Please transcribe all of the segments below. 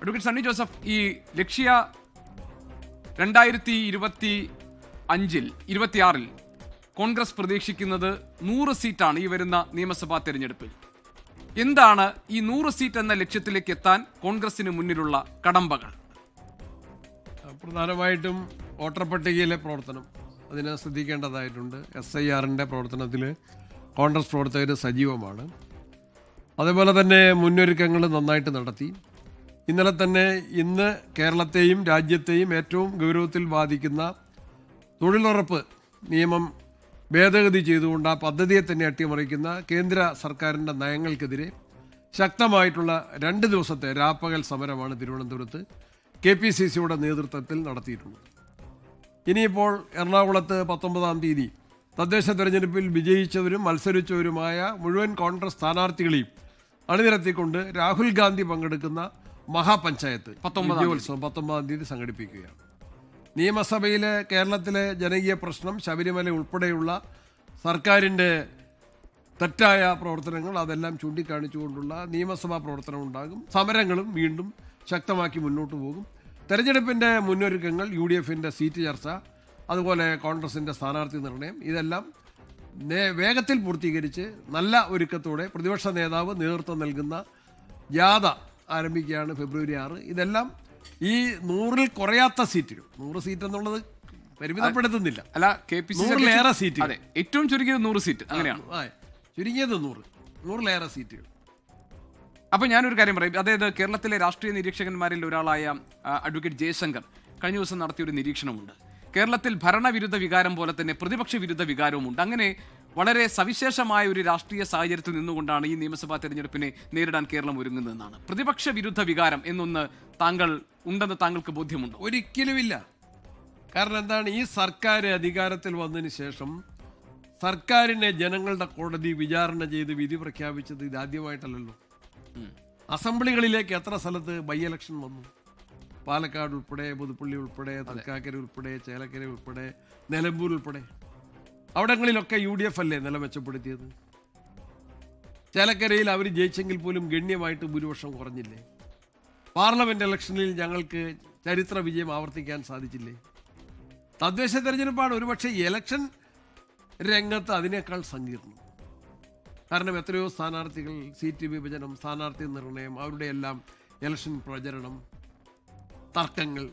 Advocate Sunny Joseph, ഈ ലക്ഷ്യ 2026 കോൺഗ്രസ് പ്രതീക്ഷിക്കുന്നത് 100 സീറ്റാണ് ഈ വരുന്ന നിയമസഭാ തെരഞ്ഞെടുപ്പിൽ. എന്താണ് ഈ 100 സീറ്റ് എന്ന ലക്ഷ്യത്തിലേക്ക് എത്താൻ കോൺഗ്രസിന് മുന്നിലുള്ള കടമ്പകൾ? പ്രധാനമായിട്ടും വോട്ടർ പട്ടികയിലെ പ്രവർത്തനം അതിനെ ശ്രദ്ധിക്കേണ്ടതായിട്ടുണ്ട്. SIRന്റെ പ്രവർത്തനത്തിൽ കോൺഗ്രസ് പ്രവർത്തകർ സജീവമാണ്. അതേപോലെ തന്നെ മുന്നൊരുക്കങ്ങൾ നന്നായിട്ട് നടത്തി. ഇന്നലെ തന്നെ ഇന്ന് കേരളത്തെയും രാജ്യത്തെയും ഏറ്റവും ഗൗരവത്തിൽ ബാധിക്കുന്ന തൊഴിലുറപ്പ് നിയമം ഭേദഗതി ചെയ്തുകൊണ്ട് ആ പദ്ധതിയെ തന്നെ അട്ടിമറിക്കുന്ന കേന്ദ്ര സർക്കാരിൻ്റെ നയങ്ങൾക്കെതിരെ ശക്തമായിട്ടുള്ള 2 ദിവസത്തെ രാപ്പകൽ സമരമാണ് തിരുവനന്തപുരത്ത് KPCCയുടെ നേതൃത്വത്തിൽ നടത്തിയിട്ടുള്ളത്. ഇനിയിപ്പോൾ എറണാകുളത്ത് 19-ാം തീയതി തദ്ദേശ തെരഞ്ഞെടുപ്പിൽ വിജയിച്ചവരും മത്സരിച്ചവരുമായ മുഴുവൻ കോൺഗ്രസ് സ്ഥാനാർത്ഥികളെയും അണിനിരത്തിക്കൊണ്ട് രാഹുൽ ഗാന്ധി പങ്കെടുക്കുന്ന മഹാപഞ്ചായത്ത് വിജയോത്സവം 19-ാം തീയതി സംഘടിപ്പിക്കുകയാണ്. നിയമസഭയിലെ കേരളത്തിലെ ജനകീയ പ്രശ്നം ശബരിമല ഉൾപ്പെടെയുള്ള സർക്കാരിൻ്റെ തെറ്റായ പ്രവർത്തനങ്ങൾ അതെല്ലാം ചൂണ്ടിക്കാണിച്ചുകൊണ്ടുള്ള നിയമസഭാ പ്രവർത്തനം ഉണ്ടാകും. സമരങ്ങളും വീണ്ടും ശക്തമാക്കി മുന്നോട്ട് പോകും. തെരഞ്ഞെടുപ്പിൻ്റെ മുന്നൊരുക്കങ്ങൾ, UDFന്റെ സീറ്റ് ചർച്ച, അതുപോലെ കോൺഗ്രസിൻ്റെ സ്ഥാനാർത്ഥി നിർണയം, ഇതെല്ലാം വേഗത്തിൽ പൂർത്തീകരിച്ച് നല്ല ഒരുക്കത്തോടെ പ്രതിപക്ഷ നേതാവ് നേതൃത്വം നൽകുന്ന ജാഥ ആരംഭിക്കുകയാണ് ഫെബ്രുവരി 6. ഇതെല്ലാം ഈ 100-ൽ കുറയാത്ത സീറ്റുകൾ, 100 സീറ്റ് എന്നുള്ളത് പരിമിതപ്പെടുത്തുന്നില്ല. അല്ല, KPCC സീറ്റ്, ഏറ്റവും ചുരുങ്ങിയത് 100 സീറ്റ്, അങ്ങനെയാണ് ചുരുങ്ങിയത് 100-ലേറെ സീറ്റുകൾ. അപ്പോൾ ഞാനൊരു കാര്യം പറയും. അതായത് കേരളത്തിലെ രാഷ്ട്രീയ നിരീക്ഷകന്മാരിൽ ഒരാളായ അഡ്വക്കേറ്റ് ജയശങ്കർ കഴിഞ്ഞ ദിവസം നടത്തിയൊരു നിരീക്ഷണമുണ്ട്. കേരളത്തിൽ ഭരണവിരുദ്ധ വികാരം പോലെ തന്നെ പ്രതിപക്ഷ വിരുദ്ധ വികാരവുമുണ്ട്. അങ്ങനെ വളരെ സവിശേഷമായ ഒരു രാഷ്ട്രീയ സാഹചര്യത്തിൽ നിന്നുകൊണ്ടാണ് ഈ നിയമസഭാ തെരഞ്ഞെടുപ്പിനെ നേരിടാൻ കേരളം ഒരുങ്ങുന്നതെന്നാണ്. പ്രതിപക്ഷ വിരുദ്ധ വികാരം എന്നൊന്ന് ഉണ്ടെന്ന് താങ്കൾക്ക് ബോധ്യമുണ്ടോ? ഒരിക്കലുമില്ല. കാരണം എന്താണ്, ഈ സർക്കാർ അധികാരത്തിൽ വന്നതിന് ശേഷം സർക്കാരിനെ ജനങ്ങളുടെ കോടതി വിചാരണ ചെയ്ത് വിധി പ്രഖ്യാപിച്ചത് ഇതാദ്യമായിട്ടല്ലല്ലോ. അസംബ്ലികളിലേക്ക് എത്ര സ്ഥലത്ത് ബൈ ഇലക്ഷൻ വന്നു? പാലക്കാട് ഉൾപ്പെടെ, പുതുപ്പള്ളി ഉൾപ്പെടെ, തൃക്കാക്കര ഉൾപ്പെടെ, ചേലക്കര ഉൾപ്പെടെ, നിലമ്പൂർ ഉൾപ്പെടെ അവിടങ്ങളിലൊക്കെ UDF അല്ലേ നില മെച്ചപ്പെടുത്തിയത്? ചേലക്കരയിൽ അവർ ജയിച്ചെങ്കിൽ പോലും ഗണ്യമായിട്ട് ഭൂരിപക്ഷം കുറഞ്ഞില്ലേ? പാർലമെന്റ് ഇലക്ഷനിൽ ഞങ്ങൾക്ക് ചരിത്ര വിജയം ആവർത്തിക്കാൻ സാധിച്ചില്ലേ? തദ്ദേശ തെരഞ്ഞെടുപ്പാണ് ഒരുപക്ഷെ ഇലക്ഷൻ രംഗത്ത് അതിനേക്കാൾ സങ്കീർണം. കാരണം എത്രയോ സ്ഥാനാർത്ഥികൾ, സീറ്റ് വിഭജനം, സ്ഥാനാർത്ഥി നിർണയം, അവരുടെ എല്ലാം ഇലക്ഷൻ പ്രചരണം, തർക്കങ്ങൾ,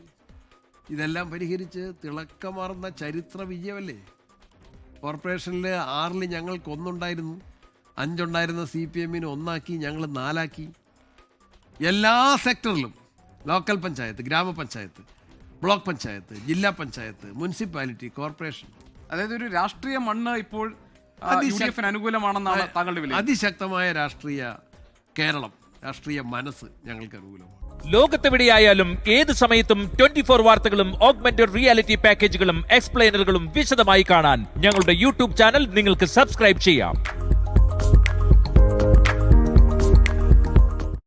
ഇതെല്ലാം പരിഹരിച്ച് തിളക്കമാർന്ന ചരിത്ര വിജയമല്ലേ? കോർപ്പറേഷനിൽ 6-ൽ ഞങ്ങൾക്ക് 1 ഉണ്ടായിരുന്നു, 5 ഉണ്ടായിരുന്ന CPMനെ 1 ആക്കി, ഞങ്ങൾ 4 ആക്കി. എല്ലാ സെക്ടറിലും ലോക്കൽ പഞ്ചായത്ത്, ഗ്രാമപഞ്ചായത്ത്, ബ്ലോക്ക് പഞ്ചായത്ത്, ജില്ലാ പഞ്ചായത്ത്, മുനിസിപ്പാലിറ്റി, കോർപ്പറേഷൻ, അതായത് ഒരു രാഷ്ട്രീയ മണ്ണ് ഇപ്പോൾ അനുകൂലമാണെന്നാണ് താങ്കളുടെ വില. അതിശക്തമായ രാഷ്ട്രീയ കേരളം, രാഷ്ട്രീയ മനസ്സ് ഞങ്ങൾക്ക് അനുകൂലമാണ്. ലോകത്തെവിടെയായാലും ഏത് സമയത്തും 24 വാർത്തകളും ഓഗ്മെന്റഡ് റിയാലിറ്റി പാക്കേജുകളും എക്സ്പ്ലെയിനറുകളും വിശദമായി കാണാൻ ഞങ്ങളുടെ YouTube ചാനൽ നിങ്ങൾക്ക് സബ്സ്ക്രൈബ് ചെയ്യാം.